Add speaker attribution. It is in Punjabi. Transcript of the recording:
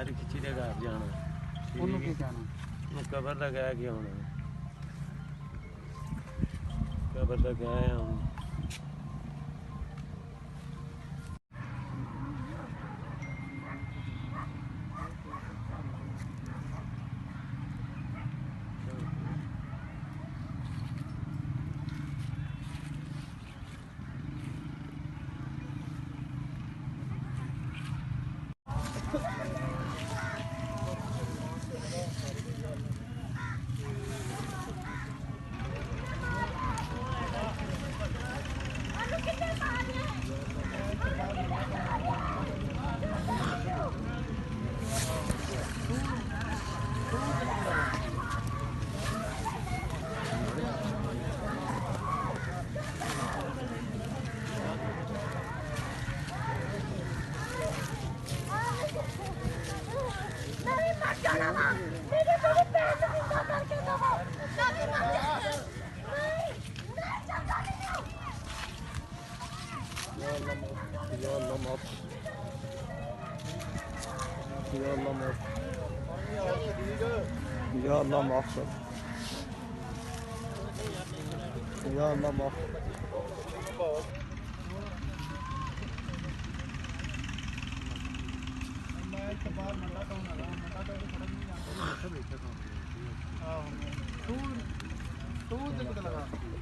Speaker 1: ਮੈਂ ਖਿੱਚੀ ਦੇ ਘਰ ਜਾਣਾ।
Speaker 2: ਉਹਨੂੰ ਕੀ ਕਹਿਣਾ?
Speaker 1: ਮੈਂ ਕਬਰ ਦਾ ਗਿਆ ਕਿ ਹੁਣ ਕਬਰ ਦਾ ਗਿਆ ਹੁਣ।
Speaker 3: Ya Allah mahsul. Ya Allah mahsul.
Speaker 2: तू दिल लगा